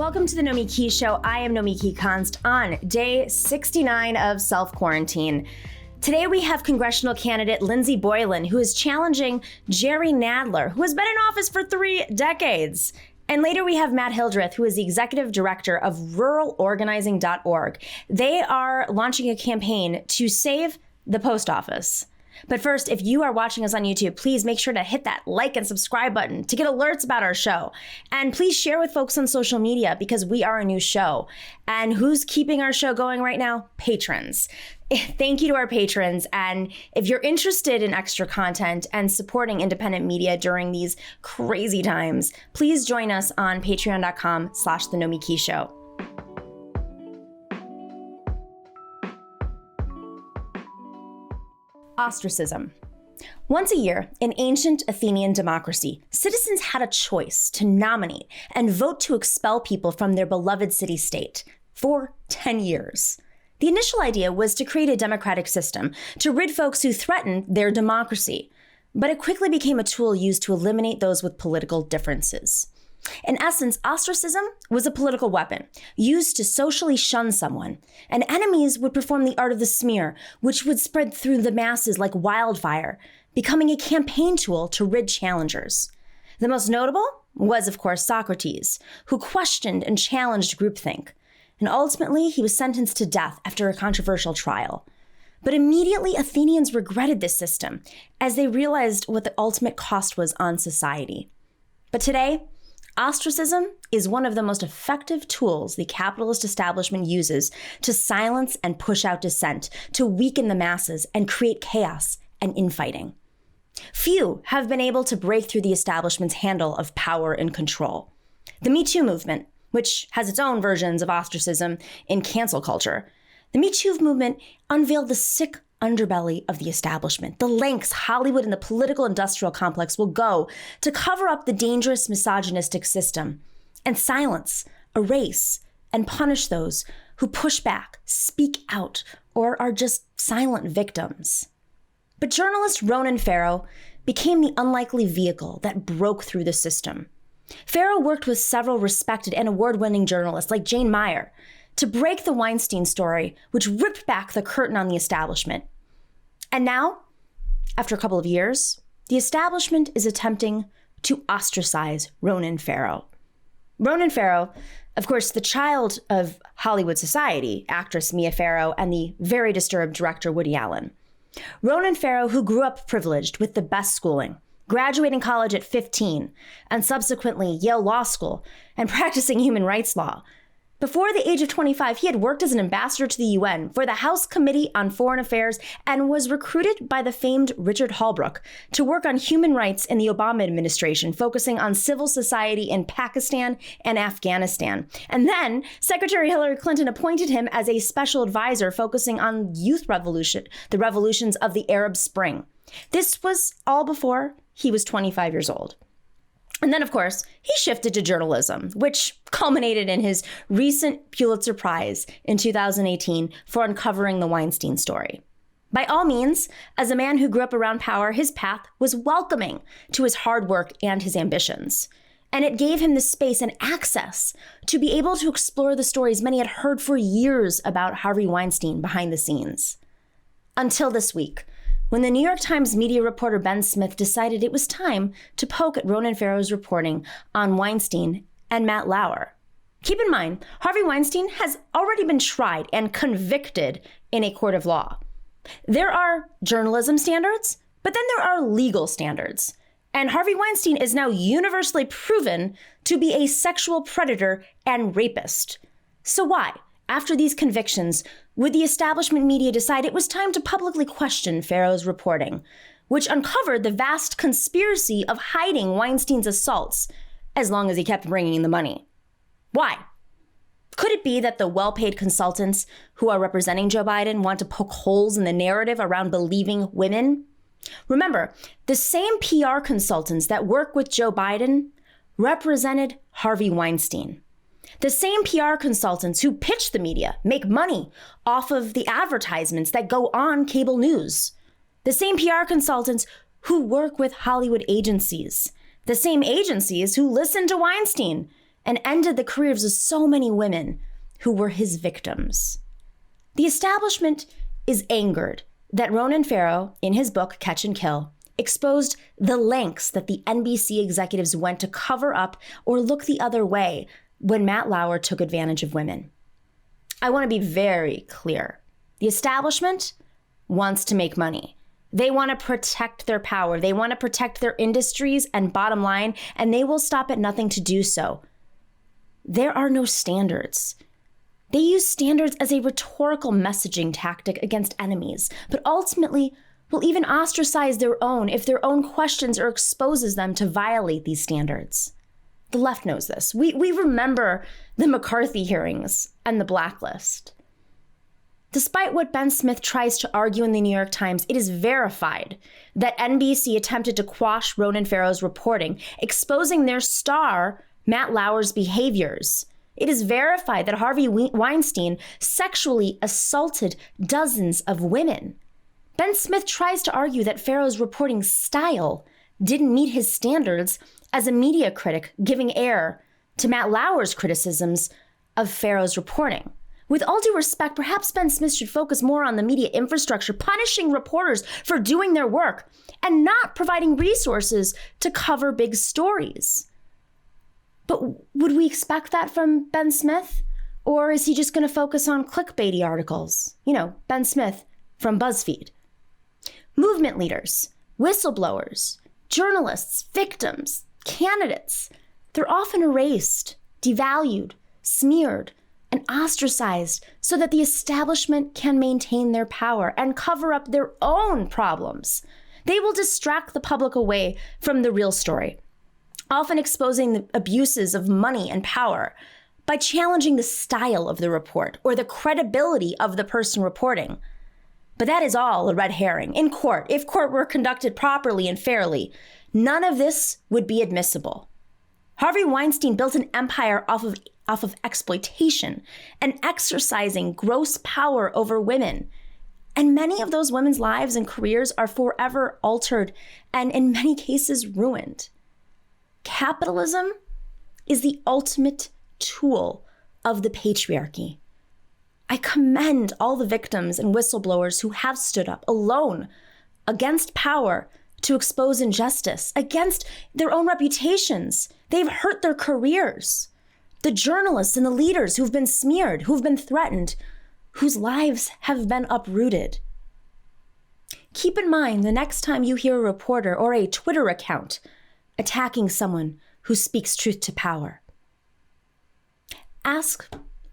Welcome to the Nomiki Show. I am Nomiki Konst on day 69 of self-quarantine. Today we have congressional candidate Lindsey Boylan, who is challenging Jerry Nadler, who has been in office for 3 decades. And later we have Matt Hildreth, who is the executive director of ruralorganizing.org. They are launching a campaign to save the post office. But first, if you are watching us on YouTube, please make sure to hit that like and subscribe button to get alerts about our show. And please share with folks on social media because we are a new show. And who's keeping our show going right now? Patrons. Thank you to our patrons. And if you're interested in extra content and supporting independent media during these crazy times, please join us on patreon.com/The Nomiki Show. Ostracism. Once a year, in ancient Athenian democracy, citizens had a choice to nominate and vote to expel people from their beloved city-state for 10 years. The initial idea was to create a democratic system to rid folks who threatened their democracy, but it quickly became a tool used to eliminate those with political differences. In essence, ostracism was a political weapon used to socially shun someone, and enemies would perform the art of the smear, which would spread through the masses like wildfire, becoming a campaign tool to rid challengers. The most notable was, of course, Socrates, who questioned and challenged groupthink, and ultimately he was sentenced to death after a controversial trial. But immediately Athenians regretted this system as they realized what the ultimate cost was on society. But today, ostracism is one of the most effective tools the capitalist establishment uses to silence and push out dissent, to weaken the masses and create chaos and infighting. Few have been able to break through the establishment's handle of power and control. The Me Too movement, which has its own versions of ostracism in cancel culture, the Me Too movement unveiled the sick underbelly of the establishment, the lengths Hollywood and the political industrial complex will go to cover up the dangerous misogynistic system and silence, erase, and punish those who push back, speak out, or are just silent victims. But journalist Ronan Farrow became the unlikely vehicle that broke through the system. Farrow worked with several respected and award-winning journalists like Jane Meyer to break the Weinstein story, which ripped back the curtain on the establishment. And now, after a couple of years, the establishment is attempting to ostracize Ronan Farrow. Ronan Farrow, of course, the child of Hollywood society, actress Mia Farrow, and the very disturbed director Woody Allen. Ronan Farrow, who grew up privileged with the best schooling, graduating college at 15, and subsequently Yale Law School, and practicing human rights law. Before the age of 25, he had worked as an ambassador to the UN for the House Committee on Foreign Affairs and was recruited by the famed Richard Holbrooke to work on human rights in the Obama administration, focusing on civil society in Pakistan and Afghanistan. And then Secretary Hillary Clinton appointed him as a special advisor focusing on youth revolution, the revolutions of the Arab Spring. This was all before he was 25 years old. And then, of course, he shifted to journalism, which culminated in his recent Pulitzer Prize in 2018 for uncovering the Weinstein story. By all means, as a man who grew up around power, his path was welcoming to his hard work and his ambitions. And it gave him the space and access to be able to explore the stories many had heard for years about Harvey Weinstein behind the scenes. Until this week, when the New York Times media reporter Ben Smith decided it was time to poke at Ronan Farrow's reporting on Weinstein and Matt Lauer. Keep in mind, Harvey Weinstein has already been tried and convicted in a court of law. There are journalism standards, but then there are legal standards. And Harvey Weinstein is now universally proven to be a sexual predator and rapist. So why, after these convictions, would the establishment media decide it was time to publicly question Farrow's reporting, which uncovered the vast conspiracy of hiding Weinstein's assaults as long as he kept bringing in the money? Why? Could it be that the well-paid consultants who are representing Joe Biden want to poke holes in the narrative around believing women? Remember, the same PR consultants that work with Joe Biden represented Harvey Weinstein. The same PR consultants who pitch the media make money off of the advertisements that go on cable news. The same PR consultants who work with Hollywood agencies. The same agencies who listen to Weinstein and ended the careers of so many women who were his victims. The establishment is angered that Ronan Farrow, in his book Catch and Kill, exposed the lengths that the NBC executives went to cover up or look the other way when Matt Lauer took advantage of women. I want to be very clear. The establishment wants to make money. They want to protect their power. They want to protect their industries and bottom line, and they will stop at nothing to do so. There are no standards. They use standards as a rhetorical messaging tactic against enemies, but ultimately will even ostracize their own if their own questions or exposes them to violate these standards. The left knows this. We remember the McCarthy hearings and the blacklist. Despite what Ben Smith tries to argue in the New York Times, it is verified that NBC attempted to quash Ronan Farrow's reporting, exposing their star, Matt Lauer's behaviors. It is verified that Harvey Weinstein sexually assaulted dozens of women. Ben Smith tries to argue that Farrow's reporting style didn't meet his standards as a media critic, giving air to Matt Lauer's criticisms of Farrow's reporting. With all due respect, perhaps Ben Smith should focus more on the media infrastructure, punishing reporters for doing their work and not providing resources to cover big stories. But would we expect that from Ben Smith? Or is he just going to focus on clickbaity articles? You know, Ben Smith from BuzzFeed. Movement leaders, whistleblowers, journalists, victims, candidates, they're often erased, devalued, smeared, and ostracized so that the establishment can maintain their power and cover up their own problems. They will distract the public away from the real story, often exposing the abuses of money and power by challenging the style of the report or the credibility of the person reporting. But that is all a red herring. In court, if court were conducted properly and fairly, none of this would be admissible. Harvey Weinstein built an empire off of exploitation and exercising gross power over women. And many of those women's lives and careers are forever altered and in many cases ruined. Capitalism is the ultimate tool of the patriarchy. I commend all the victims and whistleblowers who have stood up alone against power to expose injustice, against their own reputations. They've hurt their careers. The journalists and the leaders who've been smeared, who've been threatened, whose lives have been uprooted. Keep in mind the next time you hear a reporter or a Twitter account attacking someone who speaks truth to power, ask,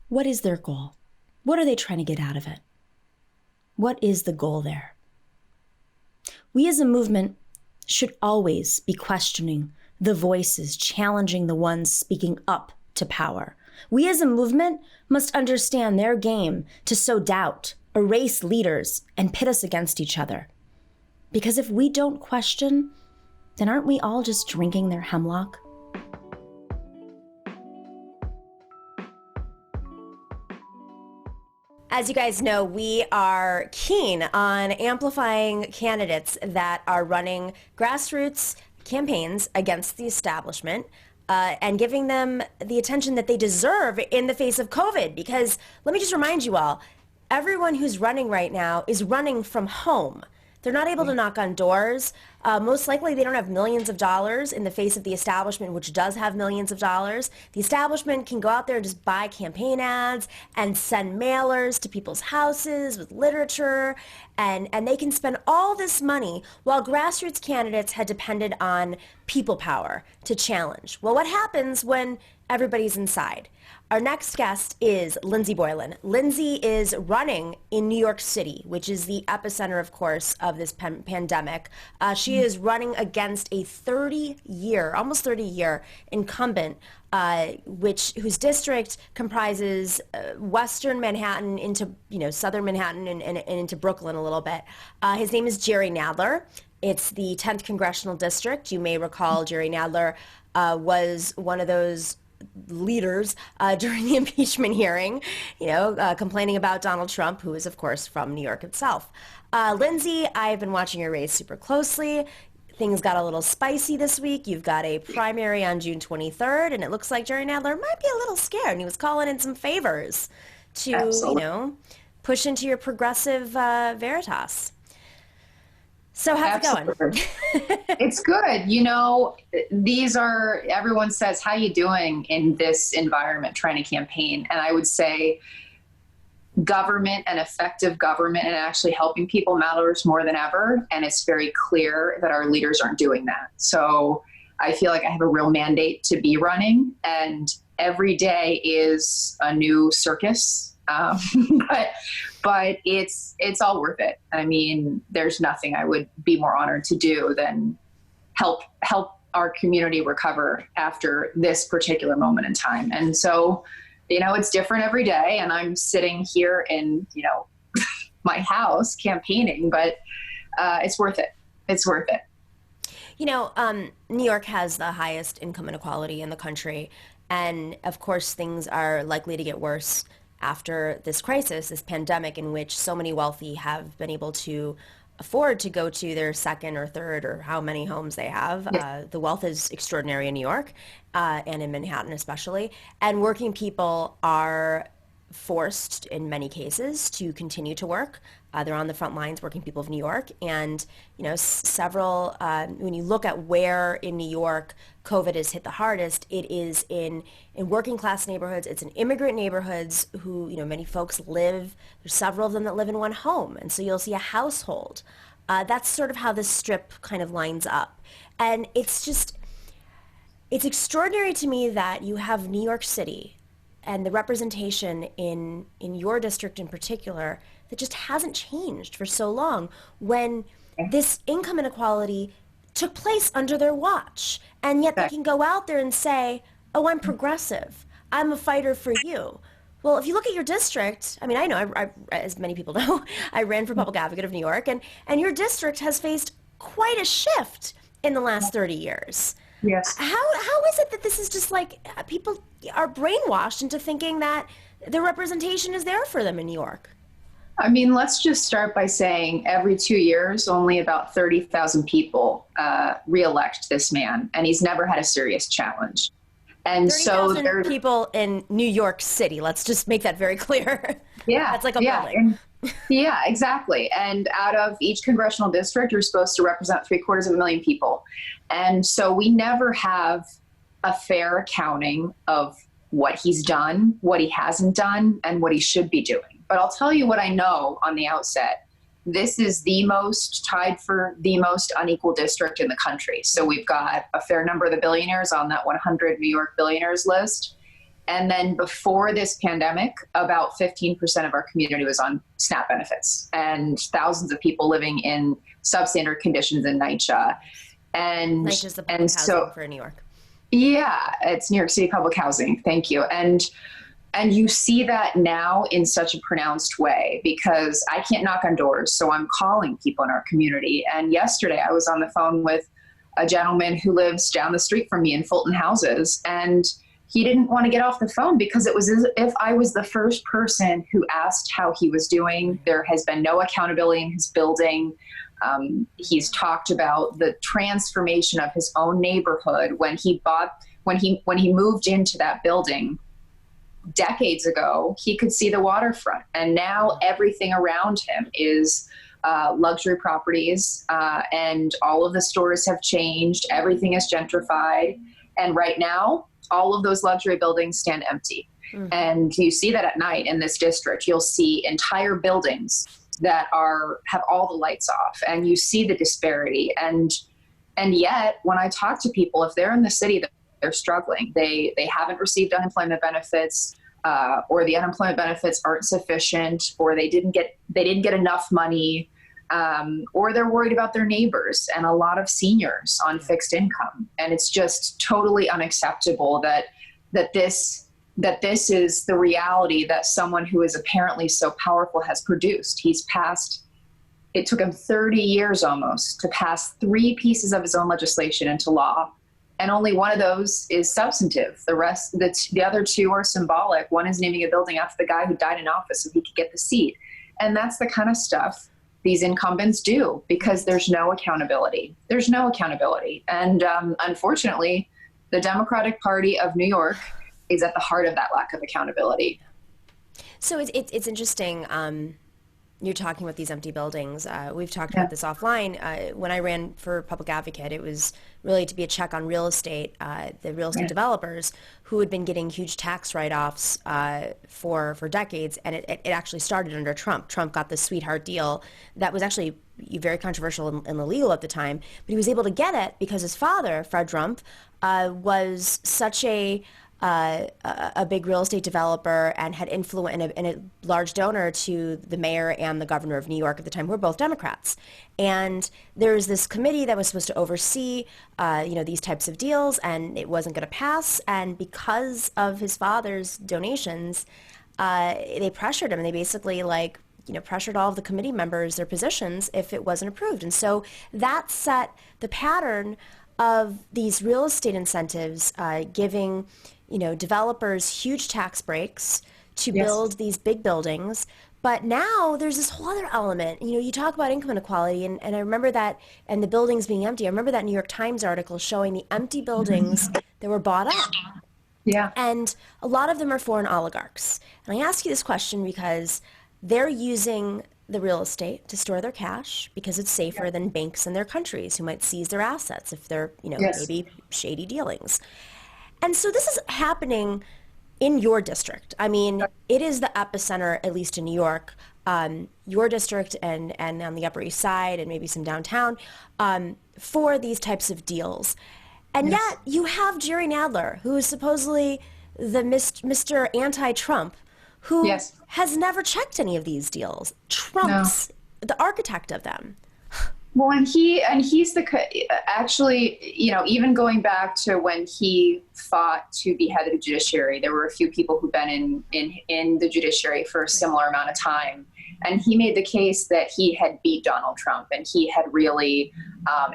what is their goal? What are they trying to get out of it? What is the goal there? We as a movement should always be questioning the voices challenging the ones speaking up to power. We as a movement must understand their game to sow doubt, erase leaders, and pit us against each other. Because if we don't question, then aren't we all just drinking their hemlock? As you guys know, we are keen on amplifying candidates that are running grassroots campaigns against the establishment and giving them the attention that they deserve in the face of COVID. Because let me just remind you all, everyone who's running right now is running from home. They're not able to knock on doors. Most likely they don't have millions of dollars in the face of the establishment, which does have millions of dollars. The establishment can go out there and just buy campaign ads and send mailers to people's houses with literature, and they can spend all this money while grassroots candidates had depended on people power to challenge. Well, what happens when everybody's inside? Our next guest is Lindsey Boylan. Lindsey is running in New York City, which is the epicenter, of course, of this pandemic. She is running against a 30-year, almost 30-year incumbent, whose district comprises Western Manhattan into, Southern Manhattan and into Brooklyn a little bit. His name is Jerry Nadler. It's the 10th Congressional District. You may recall Jerry Nadler was one of those leaders during the impeachment hearing, complaining about Donald Trump, who is, of course, from New York itself. Lindsey, I've been watching your race super closely. things got a little spicy this week. You've got a primary on June 23rd, and it looks like Jerry Nadler might be a little scared, and he was calling in some favors to, Absolutely. push into your progressive veritas. So how's it going? It's good. Everyone says, how you doing in this environment trying to campaign? And I would say government and effective government and actually helping people matters more than ever. And it's very clear that our leaders aren't doing that. So I feel like I have a real mandate to be running, and every day is a new circus. But it's all worth it. I mean, there's nothing I would be more honored to do than help our community recover after this particular moment in time. And so, it's different every day, and I'm sitting here in, my house campaigning, but it's worth it. It's worth it. New York has the highest income inequality in the country. And of course, things are likely to get worse after this crisis, this pandemic, in which so many wealthy have been able to afford to go to their second or third or how many homes they have. Yeah. The wealth is extraordinary in New York and in Manhattan especially. And working people are forced in many cases to continue to work. They're on the front lines, working people of New York. And, several, when you look at where in New York COVID has hit the hardest, it is in working class neighborhoods. It's in immigrant neighborhoods who, many folks live, there's several of them that live in one home. And so you'll see a household. That's sort of how this strip kind of lines up. And it's extraordinary to me that you have New York City and the representation in your district in particular that just hasn't changed for so long, when this income inequality took place under their watch. And yet they can go out there and say, oh, I'm progressive. I'm a fighter for you. Well, if you look at your district, I mean, I know, I as many people know, I ran for public advocate of New York, and your district has faced quite a shift in the last 30 years. Yes. How is it that this is just like people are brainwashed into thinking that the representation is there for them in New York? I mean, let's just start by saying every 2 years, only about 30,000 people reelect this man, and he's never had a serious challenge. And 30,000 people in New York City. Let's just make that very clear. Yeah. That's like a building. Yeah, exactly. And out of each congressional district, you're supposed to represent 750,000 people. And so we never have a fair accounting of what he's done, what he hasn't done, and what he should be doing. But I'll tell you what I know on the outset. This is tied for the most unequal district in the country. So we've got a fair number of the billionaires on that 100 New York billionaires list. And then before this pandemic, about 15% of our community was on SNAP benefits, and thousands of people living in substandard conditions in NYCHA. And NYCHA's the public housing for New York. Yeah, it's New York City public housing. Thank you. And you see that now in such a pronounced way, because I can't knock on doors, so I'm calling people in our community. And yesterday I was on the phone with a gentleman who lives down the street from me in Fulton Houses, and he didn't want to get off the phone because it was as if I was the first person who asked how he was doing. There has been no accountability in his building. He's talked about the transformation of his own neighborhood when he moved into that building decades ago. He could see the waterfront, and now everything around him is luxury properties, and all of the stores have changed. Everything is gentrified, and right now all of those luxury buildings stand empty. And you see that at night in this district. You'll see entire buildings that have all the lights off, and you see the disparity. And yet when I talk to people, if they're in the city, they're struggling. They haven't received unemployment benefits, or the unemployment benefits aren't sufficient, or they didn't get enough money, or they're worried about their neighbors, and a lot of seniors on fixed income. And it's just totally unacceptable that this is the reality that someone who is apparently so powerful has produced. It took him 30 years almost to pass 3 pieces of his own legislation into law. And only one of those is substantive. The rest, the other 2 are symbolic. One is naming a building after the guy who died in office so he could get the seat. And that's the kind of stuff these incumbents do, because there's no accountability. There's no accountability. And unfortunately, the Democratic Party of New York is at the heart of that lack of accountability. So it's interesting. You're talking about these empty buildings. We've talked about this offline. When I ran for public advocate, it was really to be a check on real estate, the real estate developers who had been getting huge tax write-offs for decades. And it actually started under Trump. Trump got the sweetheart deal that was actually very controversial and illegal at the time. But he was able to get it because his father, Fred Trump, was such a big real estate developer and had influence and a large donor to the mayor and the governor of New York at the time, who were both Democrats. And there was this committee that was supposed to oversee, these types of deals, and it wasn't going to pass. And because of his father's donations, they pressured him, and they basically pressured all of the committee members, their positions, if it wasn't approved. And so that set the pattern of these real estate incentives, giving developers huge tax breaks to build these big buildings. But now there's this whole other element. You talk about income inequality, and I remember that, and the buildings being empty. I remember that New York Times article showing the empty buildings that were bought up. Yeah. And a lot of them are foreign oligarchs. And I ask you this question because they're using the real estate to store their cash because it's safer than banks in their countries who might seize their assets if they're, maybe shady dealings. And so this is happening in your district. I mean, it is the epicenter, at least in New York, your district and on the Upper East Side and maybe some downtown, for these types of deals. And yet you have Jerry Nadler, who is supposedly the Mr. Anti-Trump, who has never checked any of these deals. Trump's the architect of them. Well, and he's actually, even going back to when he fought to be head of the judiciary, there were a few people who've been in the judiciary for a similar amount of time. And he made the case that he had beat Donald Trump, and he had really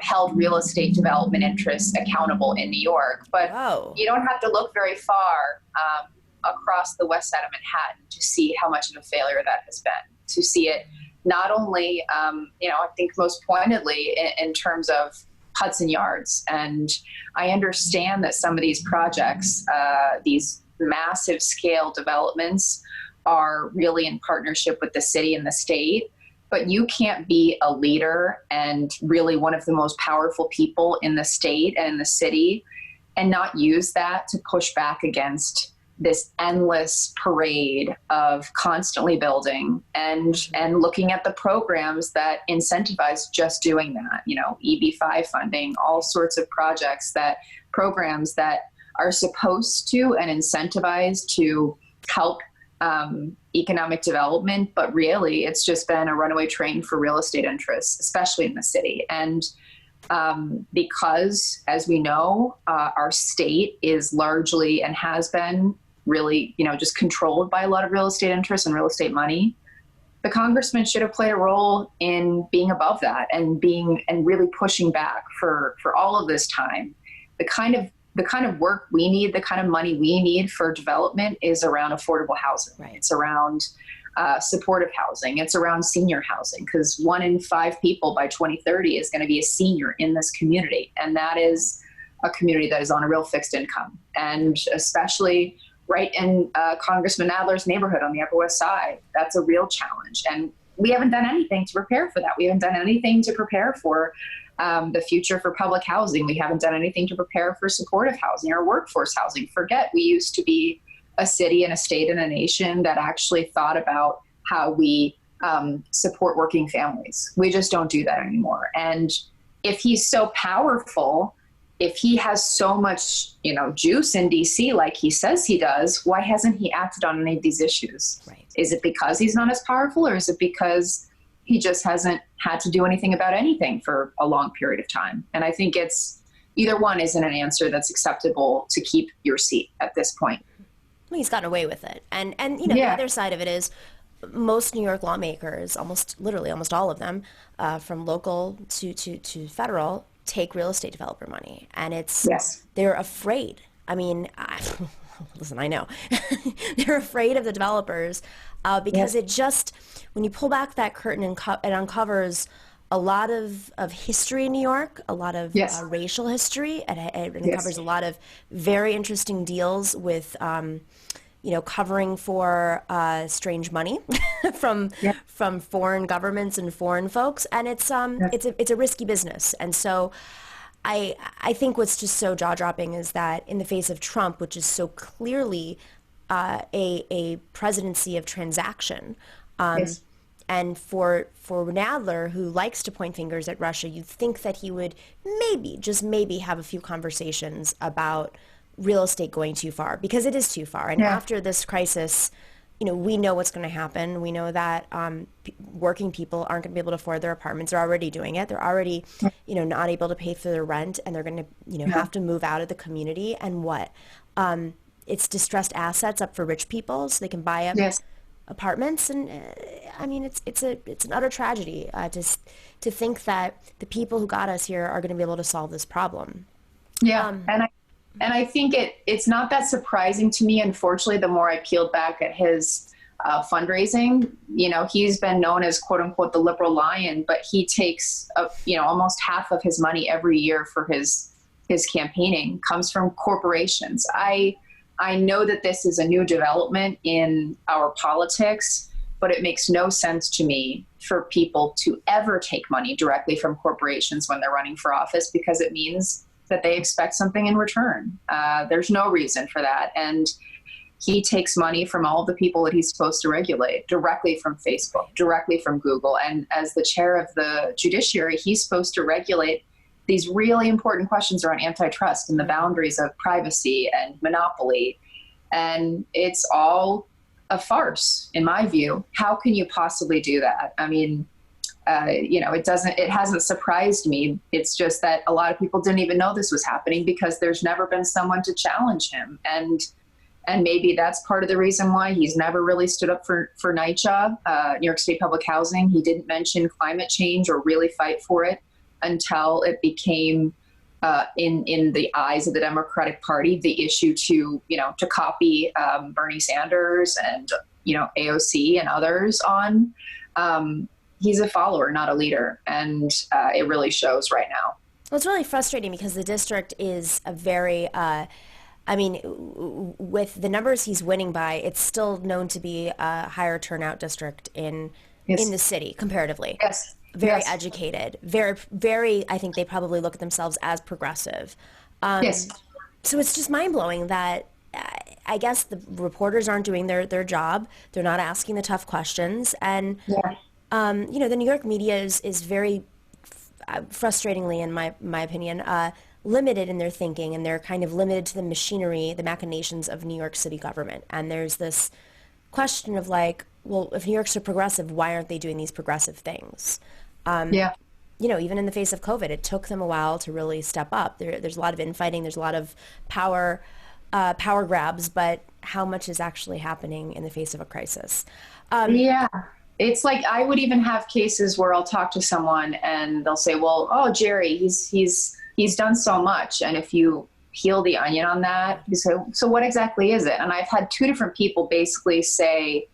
held real estate development interests accountable in New York. But you don't have to look very far across the west side of Manhattan to see how much of a failure that has been, to see it not only, I think most pointedly in terms of Hudson Yards. And I understand that some of these projects, these massive scale developments, are really in partnership with the city and the state. But you can't be a leader and really one of the most powerful people in the state and in the city and not use that to push back against this endless parade of constantly building and looking at the programs that incentivize just doing that, EB5 funding, all sorts of programs that are supposed to and incentivized to help economic development, but really it's just been a runaway train for real estate interests, especially in the city. And because, as we know, our state is largely and has been really, just controlled by a lot of real estate interests and real estate money, the congressman should have played a role in being above that and really pushing back for all of this time. The kind of work we need, the kind of money we need for development is around affordable housing. Right. It's around supportive housing. It's around senior housing, because 1 in 5 people by 2030 is going to be a senior in this community. And that is a community that is on a real fixed income. And especially right in Congressman Nadler's neighborhood on the Upper West Side, that's a real challenge. And we haven't done anything to prepare for that. We haven't done anything to prepare for the future for public housing. We haven't done anything to prepare for supportive housing or workforce housing. Forget we used to be a city and a state and a nation that actually thought about how we support working families. We just don't do that anymore. And if he's so powerful, if he has so much, juice in DC like he says he does, why hasn't he acted on any of these issues? Right. Is it because he's not as powerful, or is it because he just hasn't had to do anything about anything for a long period of time? And I think it's either one isn't an answer that's acceptable to keep your seat at this point. Well, he's gotten away with it. And the other side of it is most New York lawmakers, almost all of them, from local to federal, take real estate developer money. And they're afraid. I mean, listen, I know. They're afraid of the developers because it just, when you pull back that curtain and it uncovers a lot of history in New York, a lot of racial history, and it covers a lot of very interesting deals with, covering for strange money from foreign governments and foreign folks, and it's a risky business. And so I think what's just so jaw-dropping is that in the face of Trump, which is so clearly a presidency of transaction, and for Nadler, who likes to point fingers at Russia, you'd think that he would just maybe have a few conversations about real estate going too far, because it is too far. And after this crisis, we know what's going to happen. We know that working people aren't going to be able to afford their apartments. They're already doing it. They're already, not able to pay for their rent, and they're going to, have to move out of the community. And it's distressed assets up for rich people so they can buy up apartments. And it's an utter tragedy to think that the people who got us here are going to be able to solve this problem. And I think it's not that surprising to me. Unfortunately, the more I peeled back at his fundraising, he's been known as quote unquote the liberal lion, but he takes almost half of his money every year for his campaigning comes from corporations. I know that this is a new development in our politics, but it makes no sense to me for people to ever take money directly from corporations when they're running for office, because it means that they expect something in return. There's no reason for that. And he takes money from all of the people that he's supposed to regulate directly from Facebook, directly from Google. And as the chair of the judiciary, he's supposed to regulate these really important questions around antitrust and the boundaries of privacy and monopoly. And it's all a farce, in my view. How can you possibly do that? I mean, it hasn't surprised me. It's just that a lot of people didn't even know this was happening because there's never been someone to challenge him. And maybe that's part of the reason why he's never really stood up for NYCHA, New York State Public Housing. He didn't mention climate change or really fight for it until it became, in the eyes of the Democratic Party, the issue to copy Bernie Sanders and, AOC and others on. He's a follower, not a leader, and it really shows right now. Well, it's really frustrating because the district is a very, with the numbers he's winning by, it's still known to be a higher turnout district in the city comparatively. Yes. Very educated, very, I think they probably look at themselves as progressive. So it's just mind-blowing that I guess the reporters aren't doing their job. They're not asking the tough questions. And the New York media is very frustratingly, in my opinion, limited in their thinking, and they're kind of limited to the machinery, the machinations of New York City government. And there's this question of like, well, if New York's so progressive, why aren't they doing these progressive things? Even in the face of COVID, it took them a while to really step up. There's a lot of infighting, there's a lot of power grabs, but how much is actually happening in the face of a crisis? It's like I would even have cases where I'll talk to someone and they'll say, well, oh, Jerry, he's done so much. And if you peel the onion on that, you say, so what exactly is it? And I've had two different people basically say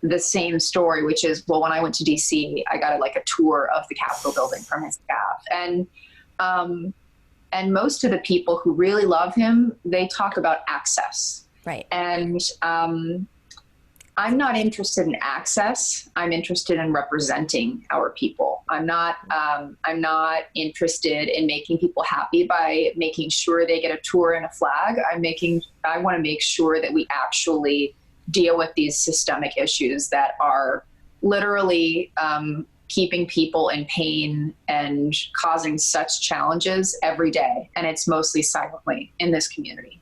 the same story, which is, well, when I went to DC, I got a tour of the Capitol building from his staff. And most of the people who really love him, they talk about access. Right. And I'm not interested in access. I'm interested in representing our people. I'm not interested in making people happy by making sure they get a tour and a flag. I want to make sure that we actually deal with these systemic issues that are literally keeping people in pain and causing such challenges every day. And it's mostly silently in this community.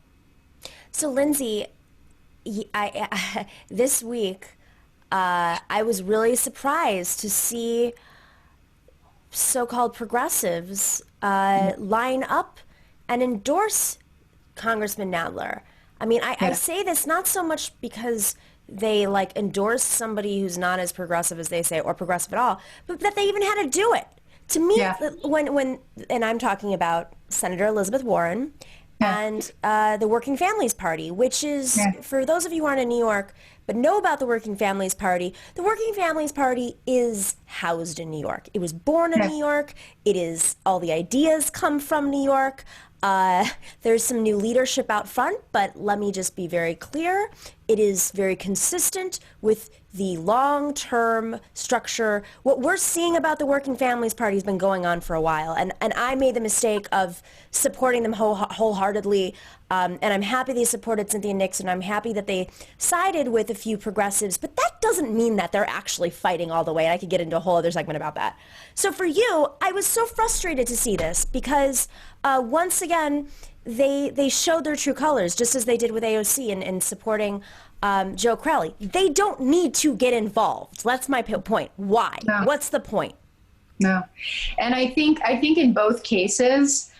So Lindsey, this week, I was really surprised to see so-called progressives line up and endorse Congressman Nadler. I mean, I say this not so much because they endorse somebody who's not as progressive as they say, or progressive at all, but that they even had to do it. To me, when I'm talking about Senator Elizabeth Warren and the Working Families Party, which is, for those of you who aren't in New York but know about the Working Families Party, the Working Families Party is housed in New York. It was born in New York. It is, all the ideas come from New York. There's some new leadership out front, but let me just be very clear. It is very consistent with the long-term structure. What we're seeing about the Working Families Party has been going on for a while, and I made the mistake of supporting them wholeheartedly, and I'm happy they supported Cynthia Nixon. I'm happy that they sided with a few progressives, but that doesn't mean that they're actually fighting all the way, and I could get into a whole other segment about that. So for you, I was so frustrated to see this because once again, they showed their true colors, just as they did with AOC in supporting Joe Crowley. They don't need to get involved. That's my point. Why? No. What's the point? No. And I think in both cases,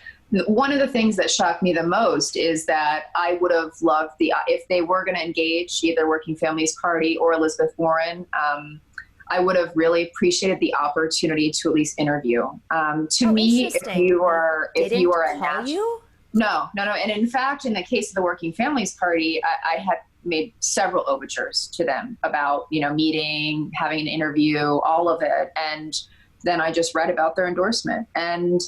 one of the things that shocked me the most is that I would have loved if they were going to engage either Working Families Party or Elizabeth Warren, I would have really appreciated the opportunity to at least interview. To me, if you are a national, no. And in fact, in the case of the Working Families Party, I had made several overtures to them about, meeting, having an interview, all of it. And then I just read about their endorsement. And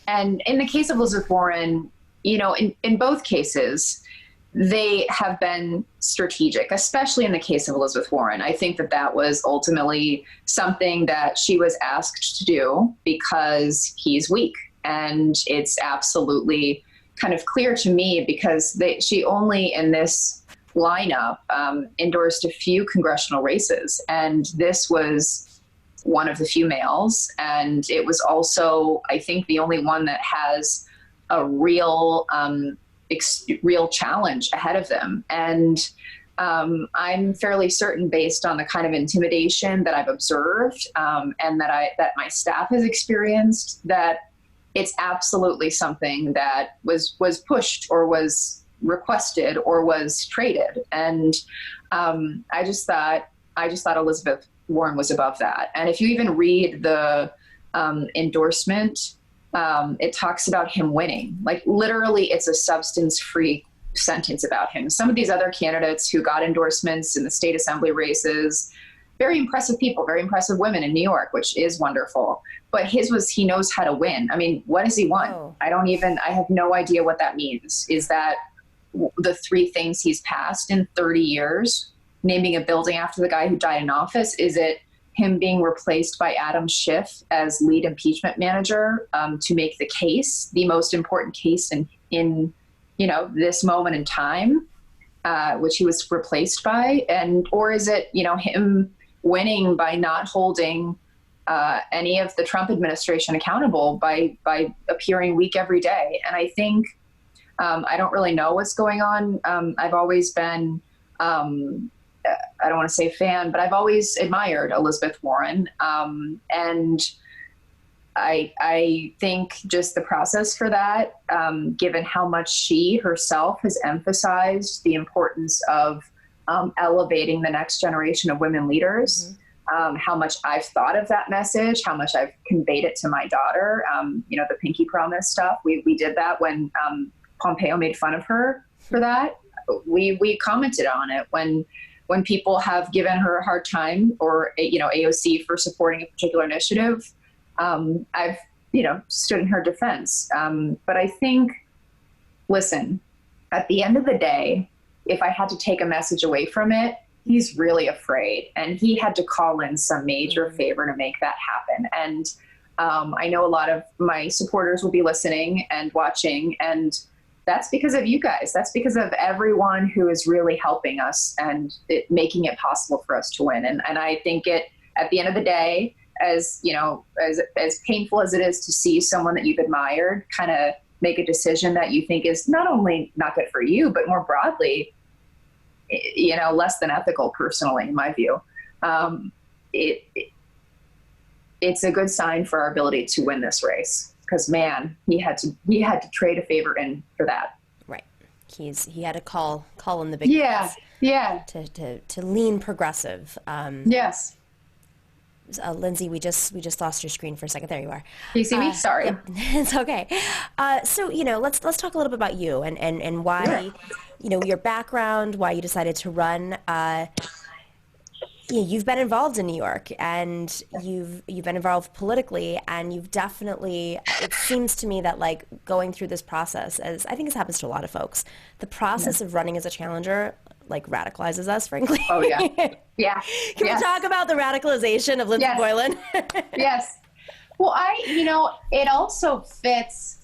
in the case of Elizabeth Warren, in both cases, they have been strategic, especially in the case of Elizabeth Warren. I think that was ultimately something that she was asked to do because he's weak. And it's absolutely kind of clear to me because she only in this lineup endorsed a few congressional races. And this was one of the few males. And it was also, I think, the only one that has a real challenge ahead of them. And I'm fairly certain, based on the kind of intimidation that I've observed and that my staff has experienced, that it's absolutely something that was pushed or was requested or was traded. And I just thought Elizabeth Warren was above that. And if you even read the endorsement, it talks about him winning. Like, literally, it's a substance-free sentence about him. Some of these other candidates who got endorsements in the state assembly races, very impressive people, very impressive women in New York, which is wonderful. But his was, he knows how to win. I mean, what has he won? Oh. I have no idea what that means. Is that the three things he's passed in 30 years? Naming a building after the guy who died in office? Is it him being replaced by Adam Schiff as lead impeachment manager to make the case, the most important case in this moment in time, which he was replaced by? Or is it, him winning by not holding any of the Trump administration accountable by appearing weak every day? And I think, I don't really know what's going on. I've always been, I don't want to say fan, but I've always admired Elizabeth Warren. And I think just the process for that, given how much she herself has emphasized the importance of elevating the next generation of women leaders, how much I've thought of that message, how much I've conveyed it to my daughter, the Pinky Promise stuff. We did that when Pompeo made fun of her for that. We commented on it when people have given her a hard time, or, AOC for supporting a particular initiative. I've, stood in her defense. But I think, listen, at the end of the day, if I had to take a message away from it, he's really afraid, and he had to call in some major favor to make that happen. And I know a lot of my supporters will be listening and watching, and that's because of you guys. That's because of everyone who is really helping us and making it possible for us to win. And I think at the end of the day, as painful as it is to see someone that you've admired kind of make a decision that you think is not only not good for you, but more broadly, less than ethical, personally, in my view, it's a good sign for our ability to win this race. Because, man, he had to trade a favor in for that. Right. He had to call in the big yeah to lean progressive. Yes. Lindsey, we just lost your screen for a second. There you are. Do you see me? Sorry. Yep, it's okay. So, let's talk a little bit about you and why, your background, why you decided to run. You've been involved in New York, and you've been involved politically, and you've definitely, it seems to me that like going through this process, as I think this happens to a lot of folks, the process of running as a challenger like radicalizes us, frankly. Oh yeah. Yeah. Can we talk about the radicalization of Lindsey Boylan? Yes. Well, it also fits.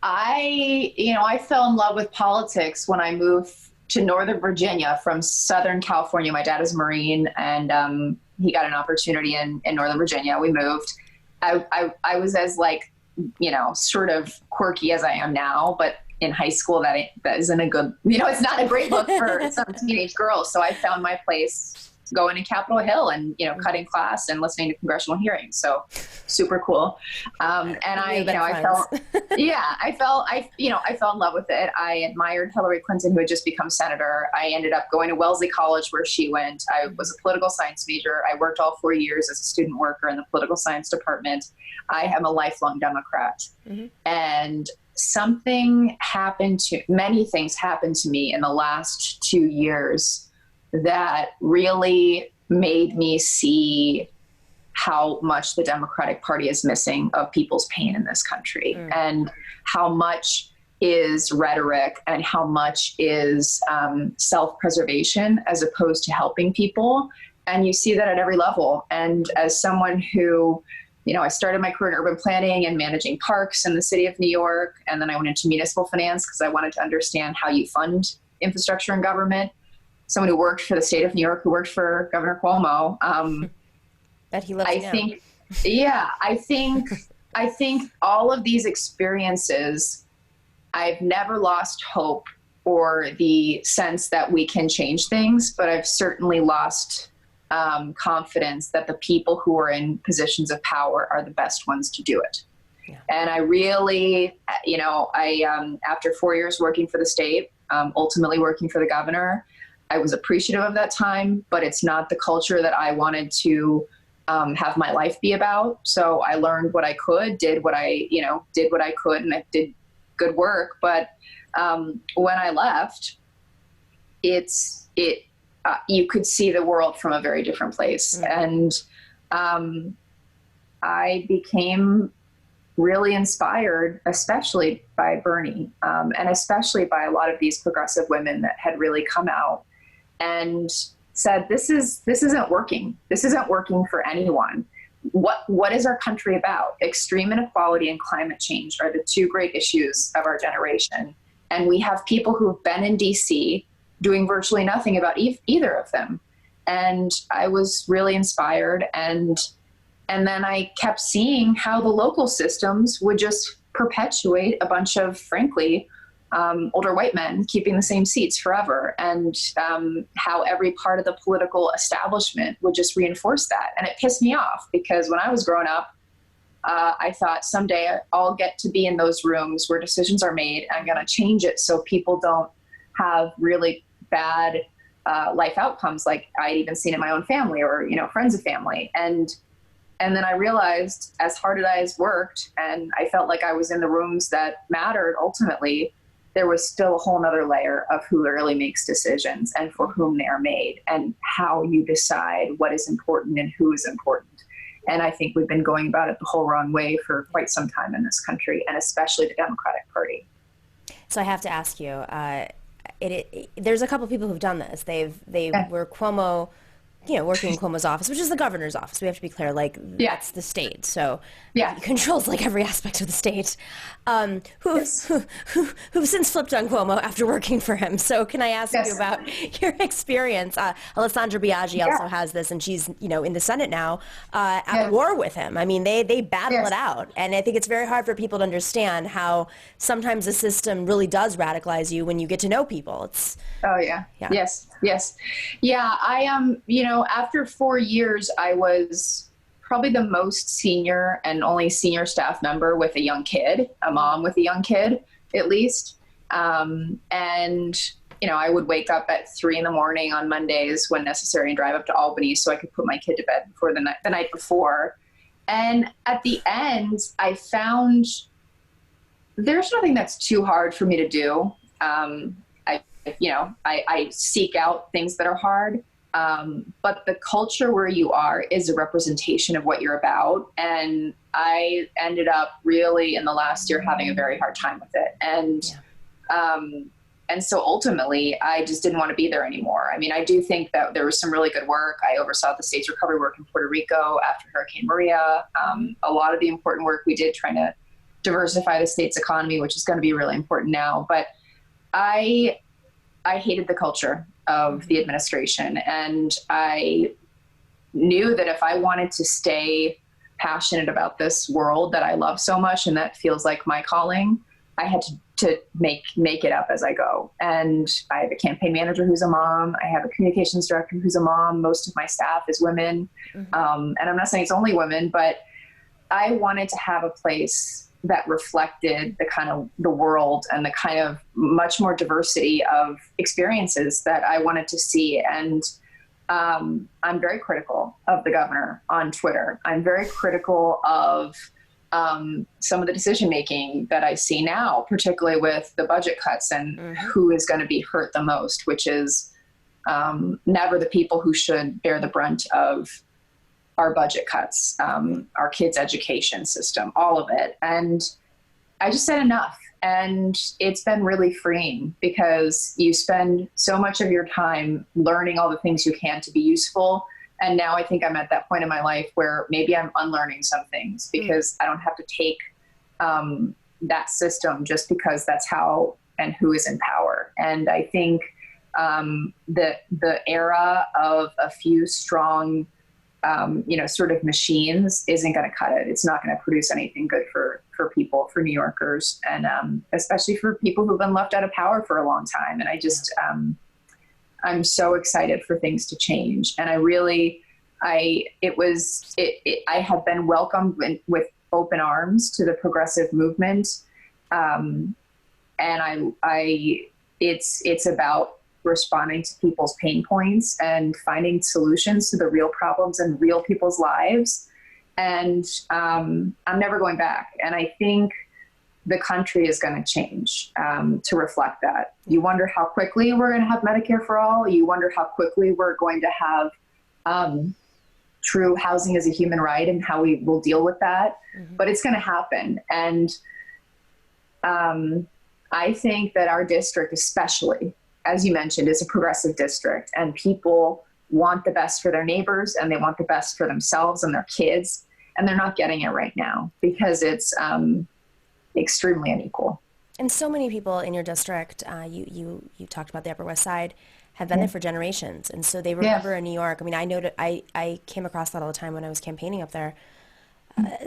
I fell in love with politics when I moved to Northern Virginia from Southern California. My dad is a Marine, and he got an opportunity in Northern Virginia. We moved. I was as sort of quirky as I am now, but in high school that isn't a good, it's not a great look for some teenage girls. So I found my place going to Capitol Hill and, cutting class and listening to congressional hearings. So super cool. And I fell in love with it. I admired Hillary Clinton, who had just become senator. I ended up going to Wellesley College, where she went. I was a political science major. I worked all 4 years as a student worker in the political science department. I am a lifelong Democrat. Mm-hmm. And many things happened to me in the last 2 years that really made me see how much the Democratic Party is missing of people's pain in this country, and how much is rhetoric and how much is self-preservation as opposed to helping people. And you see that at every level. And as someone who, I started my career in urban planning and managing parks in the city of New York. And then I went into municipal finance because I wanted to understand how you fund infrastructure in government. Someone who worked for the state of New York, who worked for Governor Cuomo. That he loves. I think all of these experiences, I've never lost hope or the sense that we can change things, but I've certainly lost confidence that the people who are in positions of power are the best ones to do it. Yeah. And I really, after 4 years working for the state, ultimately working for the governor, I was appreciative of that time, but it's not the culture that I wanted to have my life be about. So I learned what I could, did what I could, and I did good work. But when I left, you could see the world from a very different place. Mm-hmm. And I became really inspired, especially by Bernie, and especially by a lot of these progressive women that had really come out and said, this isn't working. This isn't working for anyone. What is our country about? Extreme inequality and climate change are the two great issues of our generation. And we have people who've been in DC doing virtually nothing about either of them. And I was really inspired. And then I kept seeing how the local systems would just perpetuate a bunch of, frankly, older white men keeping the same seats forever, and how every part of the political establishment would just reinforce that. And it pissed me off, because when I was growing up, I thought someday I'll get to be in those rooms where decisions are made, and I'm going to change it so people don't have really bad life outcomes like I'd even seen in my own family or, friends of family. And then I realized, as hard as I worked, and I felt like I was in the rooms that mattered ultimately, there was still a whole nother layer of who really makes decisions and for whom they are made, and how you decide what is important and who is important. And I think we've been going about it the whole wrong way for quite some time in this country, and especially the Democratic Party. So I have to ask you, there's a couple people who've done this. They were Cuomo, working in Cuomo's office, which is the governor's office. We have to be clear, that's the state. So he controls every aspect of the state, who've since flipped on Cuomo after working for him. So can I ask you about your experience? Alessandra Biaggi also has this, and she's, in the Senate now, at war with him. I mean, they battle it out. And I think it's very hard for people to understand how sometimes the system really does radicalize you when you get to know people. Yes. Yeah. After 4 years, I was probably the most senior and only senior staff member with a young kid, a mom with a young kid, at least. And I would wake up at 3 a.m. on Mondays when necessary and drive up to Albany so I could put my kid to bed before the night before. And at the end, I found there's nothing that's too hard for me to do. I seek out things that are hard. But the culture where you are is a representation of what you're about. And I ended up really in the last year having a very hard time with it. And so ultimately I just didn't want to be there anymore. I mean, I do think that there was some really good work. I oversaw the state's recovery work in Puerto Rico after Hurricane Maria. A lot of the important work we did trying to diversify the state's economy, which is going to be really important now. But I hated the culture of the administration. And I knew that if I wanted to stay passionate about this world that I love so much and that feels like my calling, I had to make it up as I go. And I have a campaign manager who's a mom. I have a communications director who's a mom. Most of my staff is women. And I'm not saying it's only women, but I wanted to have a place that reflected the kind of the world and the kind of much more diversity of experiences that I wanted to see. And I'm very critical of the governor on Twitter. I'm very critical of some of the decision-making that I see now, particularly with the budget cuts and who is going to be hurt the most, which is never the people who should bear the brunt of our budget cuts, our kids' education system, all of it. And I just said enough. And it's been really freeing because you spend so much of your time learning all the things you can to be useful. And now I think I'm at that point in my life where maybe I'm unlearning some things because I don't have to take that system just because that's how and who is in power. And I think the era of a few strong sort of machines isn't going to cut it. It's not going to produce anything good for people, for New Yorkers, and especially for people who've been left out of power for a long time. And I just, I'm so excited for things to change. And I have been welcomed with open arms to the progressive movement. And it's about responding to people's pain points and finding solutions to the real problems in real people's lives. And I'm never going back. And I think the country is going to change to reflect that. You wonder how quickly we're going to have Medicare for all. You wonder how quickly we're going to have true housing as a human right and how we will deal with that. But it's going to happen. And I think that our district, especially, as you mentioned, is a progressive district, and people want the best for their neighbors and they want the best for themselves and their kids. And they're not getting it right now because it's extremely unequal. And so many people in your district, you talked about the Upper West Side, have been there for generations. And so they remember in New York. I mean, I came across that all the time when I was campaigning up there.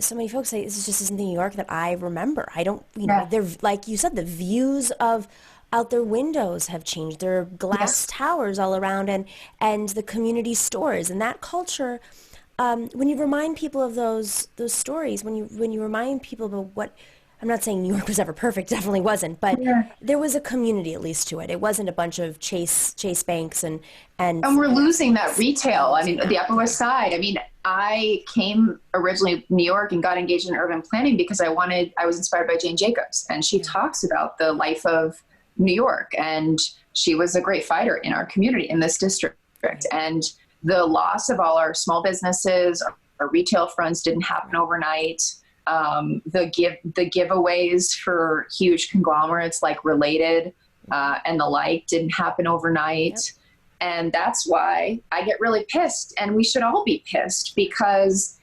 So many folks say, this just isn't the New York that I remember. I don't, they're, like you said, the views of out their windows have changed. There are glass towers all around and the community stores and that culture. When you remind people of those stories, when you remind people about what, I'm not saying New York was ever perfect, definitely wasn't, but there was a community at least to it. It wasn't a bunch of Chase banks and we're losing that retail. I mean, the Upper West Side. I mean, I came originally to New York and got engaged in urban planning because I was inspired by Jane Jacobs, and she talks about the life of New York, and she was a great fighter in our community in this district. And the loss of all our small businesses, our retail fronts didn't happen overnight. The giveaways for huge conglomerates like Related and the like didn't happen overnight. And that's why I get really pissed, and we should all be pissed because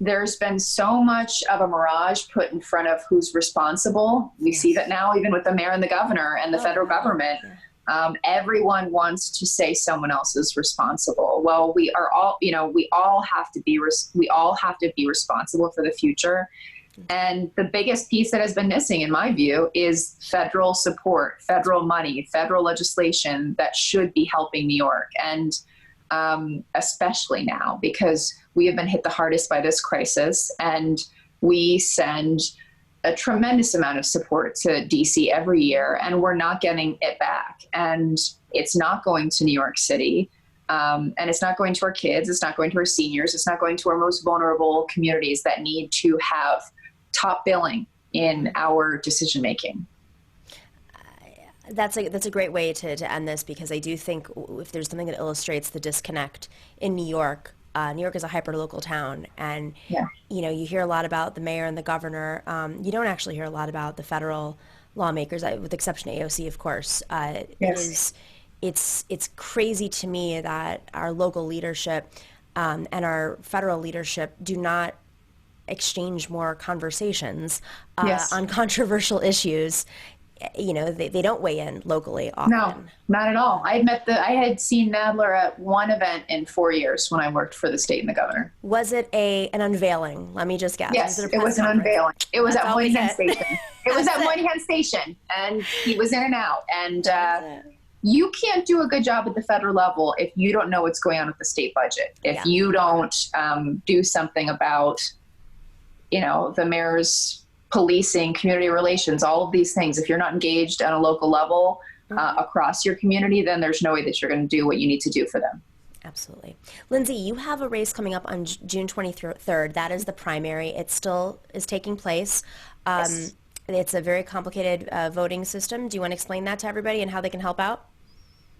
there's been so much of a mirage put in front of who's responsible. We see that now even with the mayor and the governor and the federal government. Everyone wants to say someone else is responsible. Well, we all have to be responsible for the future. And the biggest piece that has been missing, in my view, is federal support, federal money, federal legislation that should be helping New York. And especially now, because we have been hit the hardest by this crisis, and we send a tremendous amount of support to DC every year, and we're not getting it back. And it's not going to New York City. And it's not going to our kids. It's not going to our seniors. It's not going to our most vulnerable communities that need to have top billing in our decision-making. That's a great way to end this, because I do think if there's something that illustrates the disconnect in New York, New York is a hyper-local town, and you hear a lot about the mayor and the governor. You don't actually hear a lot about the federal lawmakers, with the exception of AOC, of course. It's crazy to me that our local leadership and our federal leadership do not exchange more conversations on controversial issues. They don't weigh in locally often. No, not at all. I had seen Nadler at one event in 4 years when I worked for the state and the governor. Was it an unveiling? Let me just guess. Yes, it was an unveiling. It was at Moynihan Station. It was at Moynihan Station, and he was in and out. And you can't do a good job at the federal level if you don't know what's going on with the state budget. If you don't do something about, the mayor's policing, community relations, all of these things. If you're not engaged on a local level across your community, then there's no way that you're going to do what you need to do for them. Absolutely. Lindsey, you have a race coming up on June 23rd. That is the primary. It still is taking place. Yes. It's a very complicated voting system. Do you want to explain that to everybody and how they can help out?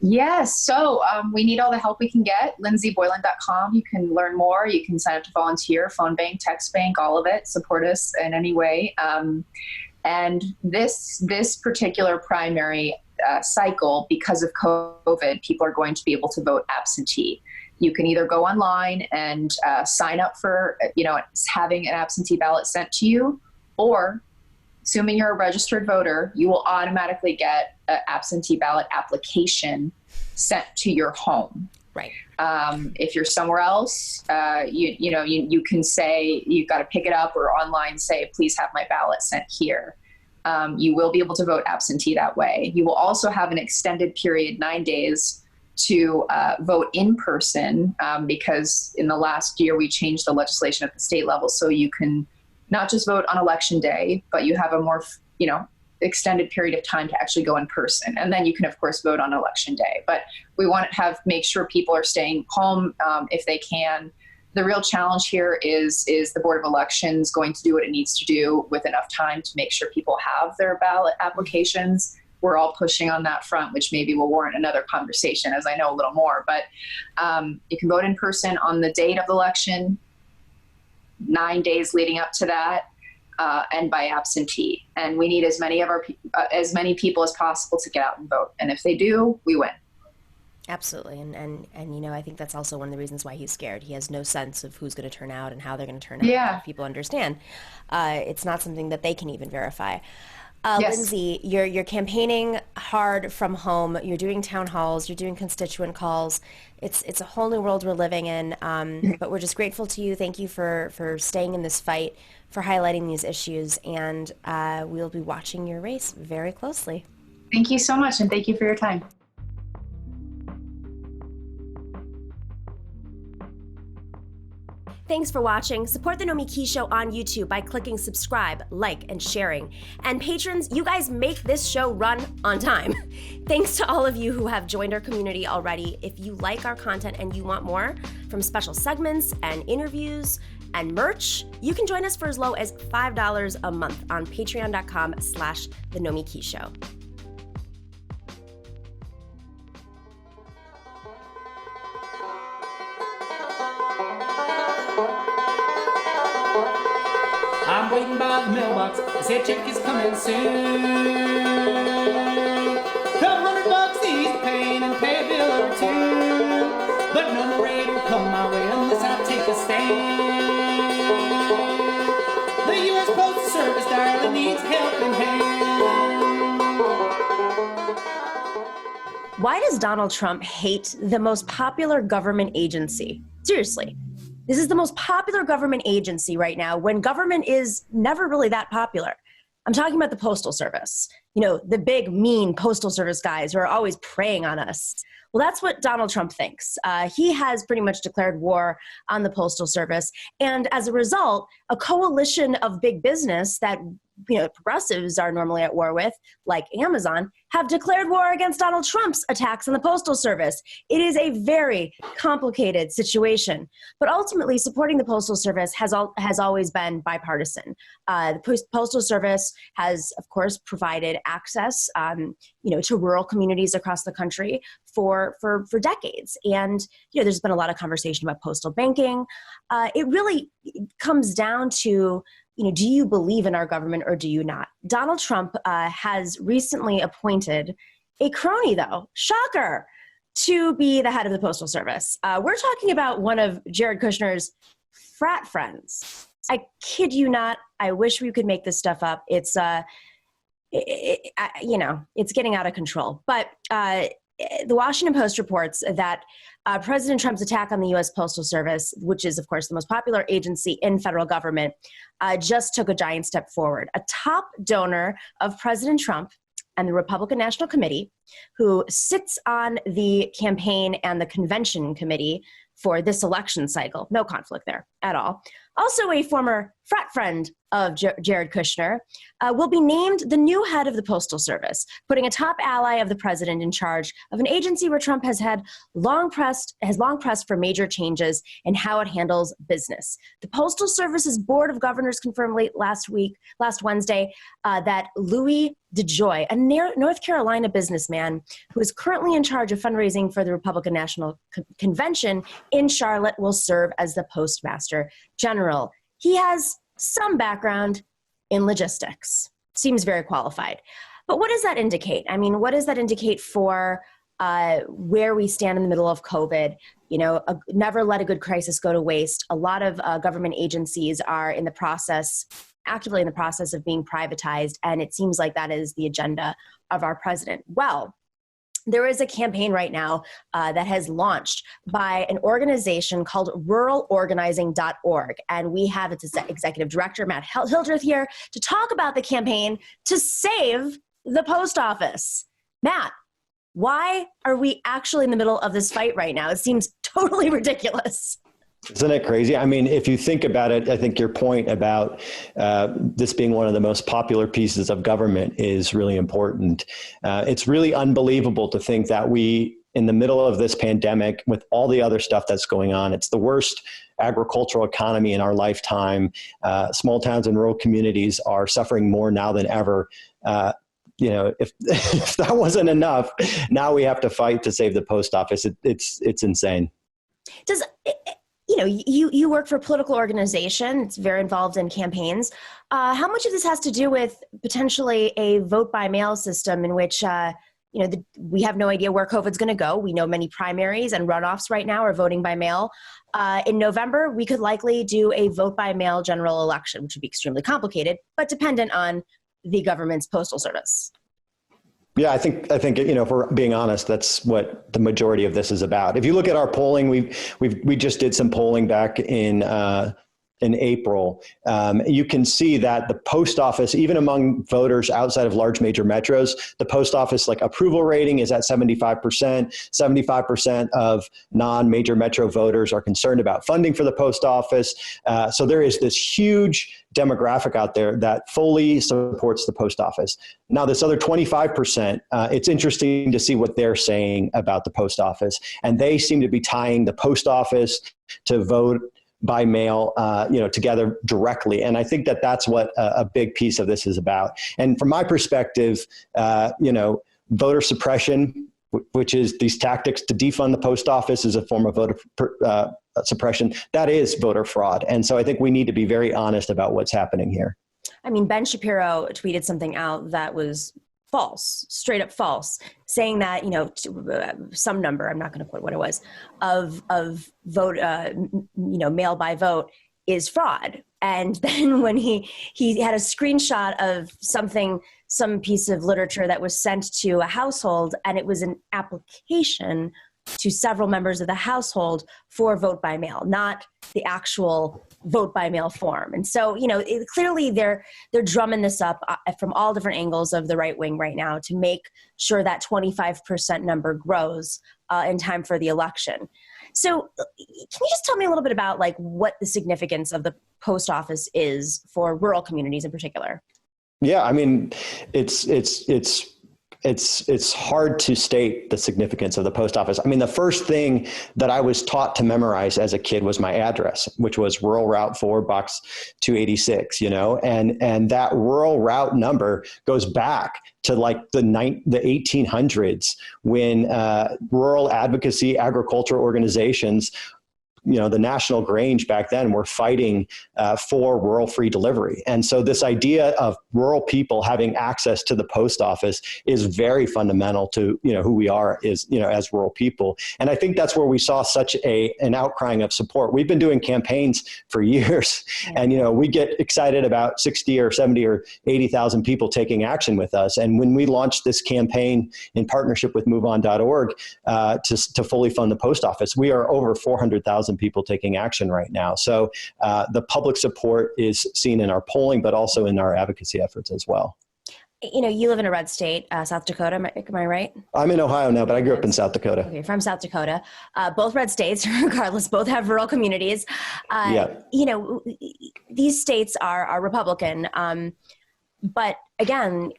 Yes. So we need all the help we can get. LindseyBoylan.com. You can learn more. You can sign up to volunteer, phone bank, text bank, all of it. Support us in any way. And this particular primary cycle, because of COVID, people are going to be able to vote absentee. You can either go online and sign up for, having an absentee ballot sent to you, or assuming you're a registered voter, you will automatically get an absentee ballot application sent to your home. Right. If you're somewhere else, you can say you've got to pick it up, or online say, please have my ballot sent here. You will be able to vote absentee that way. You will also have an extended period, 9 days, to vote in person, because in the last year we changed the legislation at the state level, so you can not just vote on election day, but you have a more, extended period of time to actually go in person. And then you can, of course, vote on election day. But we want to make sure people are staying home if they can. The real challenge here is the Board of Elections going to do what it needs to do with enough time to make sure people have their ballot applications. We're all pushing on that front, which maybe will warrant another conversation as I know a little more. But you can vote in person on the date of the election, 9 days leading up to that, and by absentee. And we need as many people as possible to get out and vote. And if they do, we win. Absolutely. And I think that's also one of the reasons why he's scared. He has no sense of who's going to turn out and how they're going to turn out. Yeah. People understand. It's not something that they can even verify. Yes. Lindsey, you're campaigning hard from home. You're doing town halls. You're doing constituent calls. It's a whole new world we're living in. But we're just grateful to you. Thank you for staying in this fight, for highlighting these issues, and we'll be watching your race very closely. Thank you so much, and thank you for your time. Thanks for watching. Support the Nomiki Show on YouTube by clicking subscribe, like, and sharing. And patrons, you guys make this show run on time. Thanks to all of you who have joined our community already. If you like our content and you want more, from special segments and interviews and merch, you can join us for as low as $5 a month on patreon.com/The Nomiki Show. I'm waiting by the mailbox. They said check is coming soon. $100 easy paying and pay a bill or two. But none raid will come my way unless I take a stand. The U.S. Postal Service direly needs helping hand. Why does Donald Trump hate the most popular government agency? Seriously. This is the most popular government agency right now when government is never really that popular. I'm talking about the Postal Service. The big, mean Postal Service guys who are always preying on us. Well, that's what Donald Trump thinks. He has pretty much declared war on the Postal Service. And as a result, a coalition of big business that progressives are normally at war with, like Amazon, have declared war against Donald Trump's attacks on the Postal Service. It is a very complicated situation. But ultimately, supporting the Postal Service has always been bipartisan. The Postal Service has, of course, provided access, to rural communities across the country for decades. And there's been a lot of conversation about postal banking. It really comes down to, do you believe in our government or do you not? Donald Trump has recently appointed a crony, though, shocker, to be the head of the Postal Service. We're talking about one of Jared Kushner's frat friends. I kid you not. I wish we could make this stuff up. It's, it's getting out of control. But the Washington Post reports that President Trump's attack on the U.S. Postal Service, which is, of course, the most popular agency in federal government, just took a giant step forward. A top donor of President Trump and the Republican National Committee, who sits on the campaign and the convention committee for this election cycle, no conflict there at all, also a former frat friend of Jared Kushner, will be named the new head of the Postal Service, putting a top ally of the president in charge of an agency where Trump has long pressed for major changes in how it handles business. The Postal Service's Board of Governors confirmed last Wednesday, that Louis DeJoy, a North Carolina businessman who is currently in charge of fundraising for the Republican National Convention in Charlotte, will serve as the Postmaster General. He has some background in logistics. Seems very qualified. But what does that indicate? I mean, what does that indicate for where we stand in the middle of COVID? Never let a good crisis go to waste. A lot of government agencies are actively in the process of being privatized, and it seems like that is the agenda of our president. Well, there is a campaign right now that has launched by an organization called ruralorganizing.org. And we have its executive director, Matt Hildreth, here to talk about the campaign to save the post office. Matt, why are we actually in the middle of this fight right now? It seems totally ridiculous. Isn't it crazy? I mean, if you think about it, I think your point about this being one of the most popular pieces of government is really important. It's really unbelievable to think that we, in the middle of this pandemic, with all the other stuff that's going on, it's the worst agricultural economy in our lifetime. Small towns and rural communities are suffering more now than ever. If that wasn't enough, now we have to fight to save the post office. It's insane. You work for a political organization. It's very involved in campaigns. How much of this has to do with potentially a vote by mail system in which, we have no idea where COVID's going to go. We know many primaries and runoffs right now are voting by mail. In November, we could likely do a vote by mail general election, which would be extremely complicated, but dependent on the government's postal service. Yeah, I think if we're being honest, that's what the majority of this is about. If you look at our polling, we just did some polling back in April. You can see that the post office, even among voters outside of large major metros, the post office approval rating is at 75%. 75% of non-major metro voters are concerned about funding for the post office. So there is this huge demographic out there that fully supports the post office. Now, this other 25%, it's interesting to see what they're saying about the post office. And they seem to be tying the post office to vote by mail, together directly. And I think that that's what a big piece of this is about. And from my perspective, voter suppression, which is these tactics to defund the post office, is a form of voter suppression. That is voter fraud. And so I think we need to be very honest about what's happening here. I mean, Ben Shapiro tweeted something out that was false, straight up false, saying that, some number, I'm not going to quote what it was, of vote, mail by vote is fraud. And then when he had a screenshot of some piece of literature that was sent to a household, and it was an application to several members of the household for vote by mail, not the actual vote by mail form. And so, clearly they're drumming this up from all different angles of the right wing right now to make sure that 25% number grows in time for the election. So can you just tell me a little bit about what the significance of the post office is for rural communities in particular? Yeah, I mean, it's hard to state the significance of the post office. I mean, the first thing that I was taught to memorize as a kid was my address, which was rural route 4, box 286, and that rural route number goes back to like the 1800s when rural advocacy agriculture organizations, the National Grange back then were fighting for rural free delivery. And so this idea of rural people having access to the post office is very fundamental to, who we are as rural people. And I think that's where we saw such an outcrying of support. We've been doing campaigns for years, and, we get excited about 60 or 70 or 80,000 people taking action with us. And when we launched this campaign in partnership with MoveOn.org to fully fund the post office, we are over 400,000 people taking action right now. So the public support is seen in our polling, but also in our advocacy efforts as well. You live in a red state, South Dakota, am I right? I'm in Ohio now, but I grew up in South Dakota. Okay, from South Dakota. Both red states, regardless, both have rural communities. These states are Republican, but again,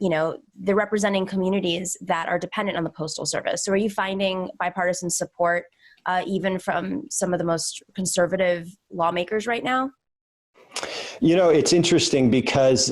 they're representing communities that are dependent on the Postal Service. So are you finding bipartisan support even from some of the most conservative lawmakers right now? It's interesting because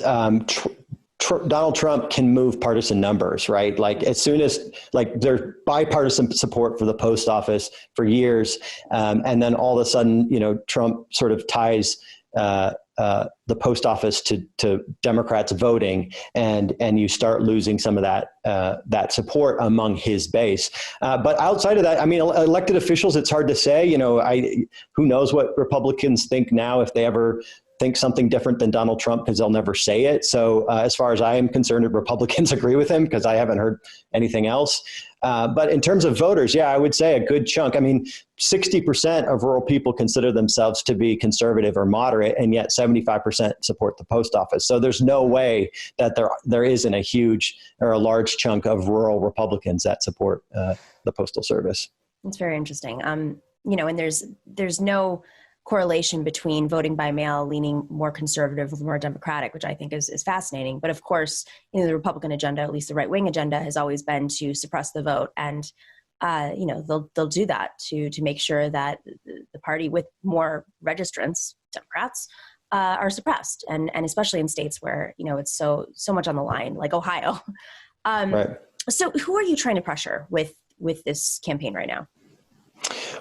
Donald Trump can move partisan numbers, right? Like as soon as there's bipartisan support for the post office for years, and then all of a sudden, Trump sort of ties the post office to Democrats voting, and you start losing some of that support among his base. But outside of that, I mean, elected officials, it's hard to say. Who knows what Republicans think now, if they ever think something different than Donald Trump, because they'll never say it. So as far as I am concerned, Republicans agree with him because I haven't heard anything else. But in terms of voters, yeah, I would say a good chunk. I mean, 60% of rural people consider themselves to be conservative or moderate, and yet 75% support the post office. So there's no way that there isn't a huge or a large chunk of rural Republicans that support the Postal Service. It's very interesting. And there's no correlation between voting by mail leaning more conservative or more Democratic, which I think is fascinating. But of course, the Republican agenda, at least the right-wing agenda, has always been to suppress the vote. And, they'll do that to make sure that the party with more registrants, Democrats, are suppressed. And especially in states where, it's so much on the line, like Ohio. Right. So who are you trying to pressure with this campaign right now?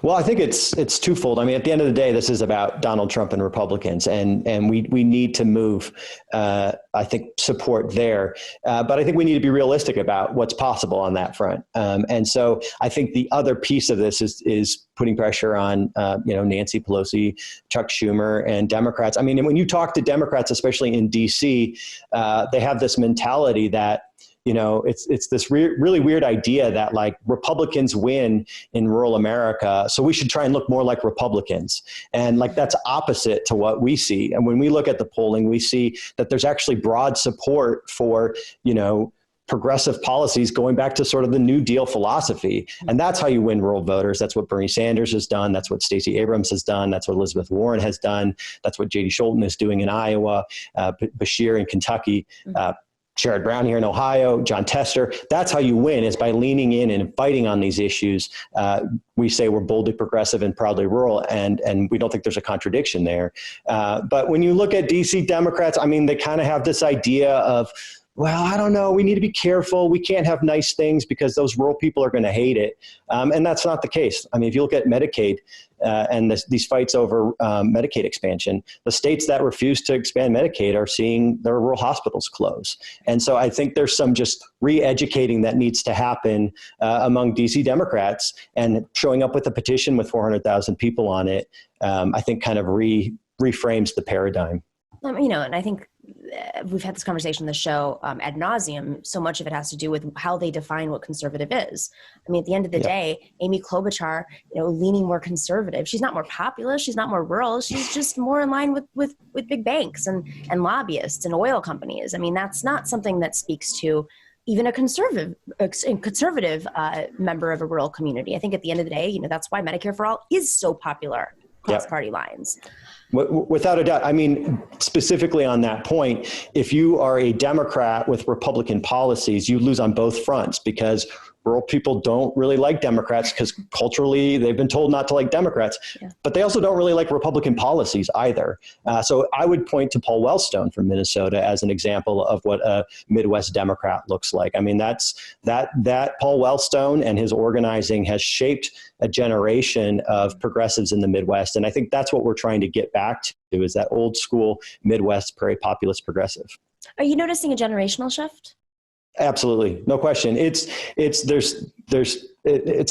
Well, I think it's twofold. I mean, at the end of the day, this is about Donald Trump and Republicans, and we need to move, I think, support there. But I think we need to be realistic about what's possible on that front. And so I think the other piece of this is putting pressure on, Nancy Pelosi, Chuck Schumer, and Democrats. I mean, when you talk to Democrats, especially in D.C., they have this mentality that, it's this really weird idea that like Republicans win in rural America, so we should try and look more like Republicans. And like that's opposite to what we see. And when we look at the polling, we see that there's actually broad support for, progressive policies going back to sort of the New Deal philosophy. And that's how you win rural voters. That's what Bernie Sanders has done. That's what Stacey Abrams has done. That's what Elizabeth Warren has done. That's what J.D. Scholten is doing in Iowa, Bashir in Kentucky, Sherrod Brown here in Ohio, John Tester. That's how you win, is by leaning in and fighting on these issues. We say we're boldly progressive and proudly rural, and we don't think there's a contradiction there. But when you look at DC Democrats, I mean, they kind of have this idea of, well, I don't know, we need to be careful. We can't have nice things because those rural people are going to hate it. And that's not the case. I mean, if you look at Medicaid and these fights over Medicaid expansion, the states that refuse to expand Medicaid are seeing their rural hospitals close. And so I think there's some just re-educating that needs to happen among DC Democrats, and showing up with a petition with 400,000 people on it, I think kind of reframes the paradigm. And I think we've had this conversation on the show ad nauseum. So much of it has to do with how they define what conservative is. I mean, at the end of the day, Amy Klobuchar, leaning more conservative. She's not more populist. She's not more rural. She's just more in line with big banks and lobbyists and oil companies. I mean, that's not something that speaks to even a conservative member of a rural community. I think at the end of the day, that's why Medicare for All is so popular party lines. Without a doubt. I mean, specifically on that point, if you are a Democrat with Republican policies, you lose on both fronts because rural people don't really like Democrats because culturally they've been told not to like Democrats, but they also don't really like Republican policies either. So I would point to Paul Wellstone from Minnesota as an example of what a Midwest Democrat looks like. I mean, that Paul Wellstone and his organizing has shaped a generation of progressives in the Midwest. And I think that's what we're trying to get back to, is that old school Midwest prairie populist progressive. Are you noticing a generational shift? Absolutely. No question. It's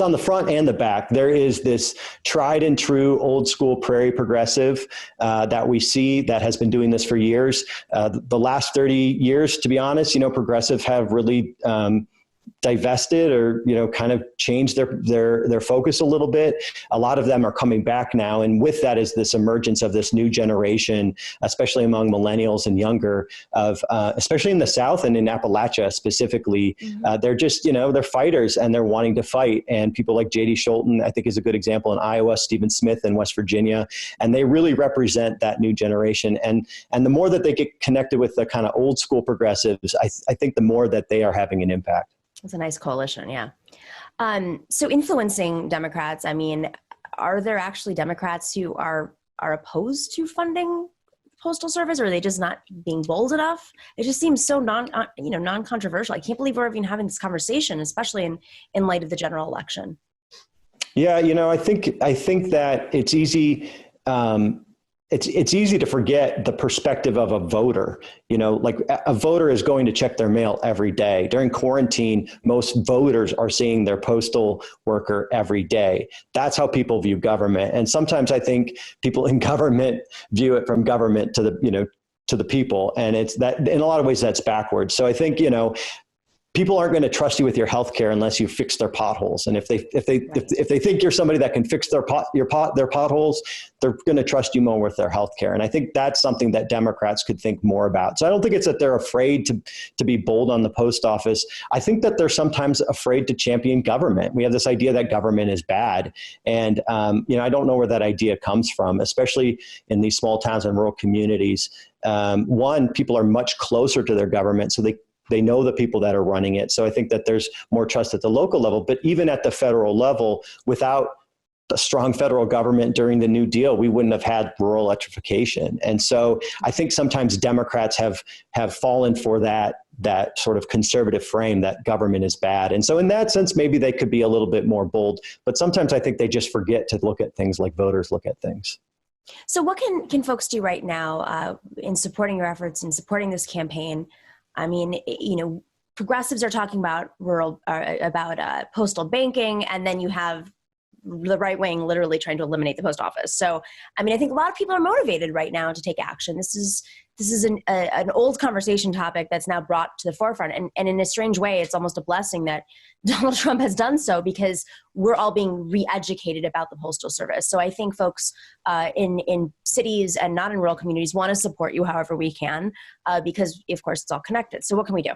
on the front and the back. There is this tried and true old school prairie progressive that we see that has been doing this for years. The last 30 years, to be honest, progressive have really divested or, kind of changed their focus a little bit. A lot of them are coming back now. And with that is this emergence of this new generation, especially among millennials and younger, of especially in the South and in Appalachia specifically. They're just, they're fighters and they're wanting to fight. And people like J.D. Scholten, I think, is a good example in Iowa, Stephen Smith in West Virginia. And they really represent that new generation. And the more that they get connected with the kind of old school progressives, I think the more that they are having an impact. It's a nice coalition, yeah. So influencing Democrats, I mean, are there actually Democrats who are opposed to funding the Postal Service, or are they just not being bold enough? It just seems so non-controversial. I can't believe we're even having this conversation, especially in light of the general election. Yeah, I think that it's easy. It's easy to forget the perspective of a voter. Like a voter is going to check their mail every day. During quarantine, most voters are seeing their postal worker every day. That's how people view government. And sometimes I think people in government view it from government to the people. And it's that in a lot of ways that's backwards. So I think, people aren't going to trust you with your healthcare unless you fix their potholes. And if they think you're somebody that can fix their potholes, they're going to trust you more with their healthcare. And I think that's something that Democrats could think more about. So I don't think it's that they're afraid to be bold on the post office. I think that they're sometimes afraid to champion government. We have this idea that government is bad. And, I don't know where that idea comes from, especially in these small towns and rural communities. One, people are much closer to their government, so they know the people that are running it. So I think that there's more trust at the local level, but even at the federal level, without a strong federal government during the New Deal, we wouldn't have had rural electrification. And so I think sometimes Democrats have fallen for that sort of conservative frame that government is bad. And so in that sense, maybe they could be a little bit more bold, but sometimes I think they just forget to look at things like voters look at things. So what can folks do right now in supporting your efforts and supporting this campaign? I mean, progressives are talking about postal banking, and then you have the right wing literally trying to eliminate the post office. So, I mean, I think a lot of people are motivated right now to take action. This is an old conversation topic that's now brought to the forefront. And in a strange way, it's almost a blessing that Donald Trump has done so, because we're all being re-educated about the Postal Service. So I think folks in cities and not in rural communities want to support you however we can, because of course it's all connected. So what can we do?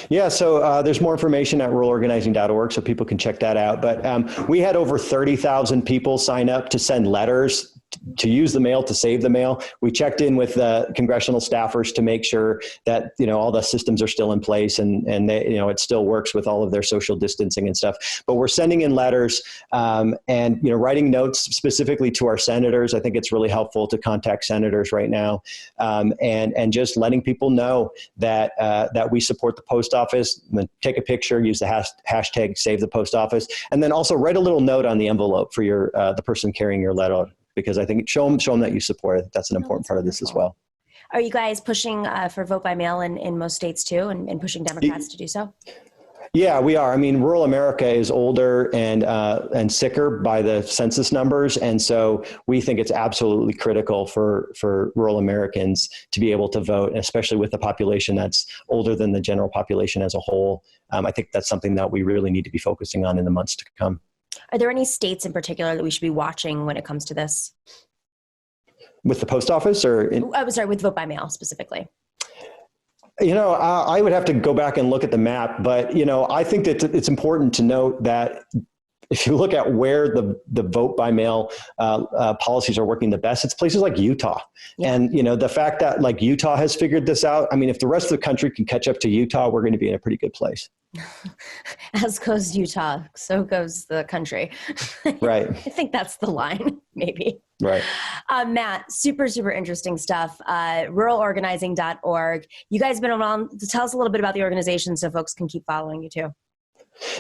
Yeah, so there's more information at ruralorganizing.org, so people can check that out. But we had over 30,000 people sign up to send letters to use the mail, to save the mail. We checked in with congressional staffers to make sure that, all the systems are still in place and they, it still works with all of their social distancing and stuff. But we're sending in letters and, writing notes specifically to our senators. I think it's really helpful to contact senators right now and just letting people know that we support the post office. Take a picture, use the hashtag Save the Post Office, and then also write a little note on the envelope for your the person carrying your letter, because I think show them that you support it. That's an important part of this as well. Are you guys pushing for vote by mail in most states too, and pushing Democrats to do so? Yeah, we are. I mean, rural America is older and sicker by the census numbers. And so we think it's absolutely critical for rural Americans to be able to vote, especially with the population that's older than the general population as a whole. I think that's something that we really need to be focusing on in the months to come. Are there any states in particular that we should be watching when it comes to this? With the post office with vote by mail specifically? I would have to go back and look at the map, but, I think that it's important to note that if you look at where the vote by mail policies are working the best, it's places like Utah. Yeah. And, the fact that like Utah has figured this out, I mean, if the rest of the country can catch up to Utah, we're going to be in a pretty good place. As goes Utah, so goes the country. Right. I think that's the line, maybe. Right. Matt, super, super interesting stuff. Ruralorganizing.org. You guys have been around to tell us a little bit about the organization so folks can keep following you too.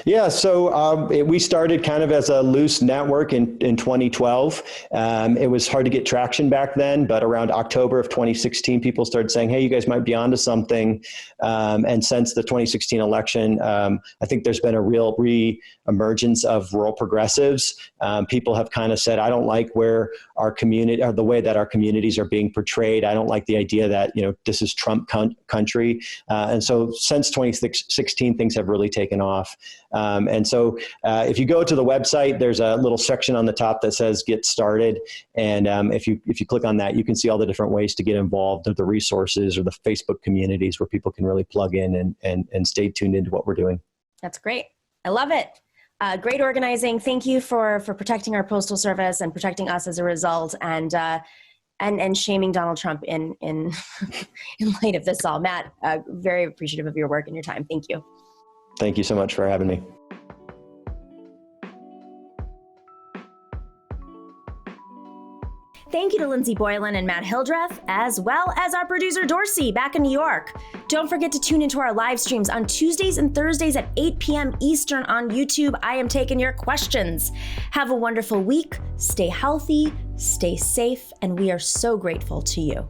Yeah, so we started kind of as a loose network in 2012. It was hard to get traction back then, but around October of 2016, people started saying, hey, you guys might be onto something. And since the 2016 election, I think there's been a real re-emergence of rural progressives. People have kind of said, I don't like where our community, or the way that our communities are being portrayed. I don't like the idea that, this is Trump country. And so since 2016, things have really taken off. And so if you go to the website, there's a little section on the top that says get started. And if you click on that, you can see all the different ways to get involved, or the resources or the Facebook communities where people can really plug in and stay tuned into what we're doing. That's great. I love it. Great organizing. Thank you for protecting our postal service and protecting us as a result, and shaming Donald Trump in in light of this all. Matt, very appreciative of your work and your time. Thank you. Thank you so much for having me. Thank you to Lindsey Boylan and Matt Hildreth, as well as our producer Dorsey back in New York. Don't forget to tune into our live streams on Tuesdays and Thursdays at 8 p.m. Eastern on YouTube. I am taking your questions. Have a wonderful week. Stay healthy, stay safe, and we are so grateful to you.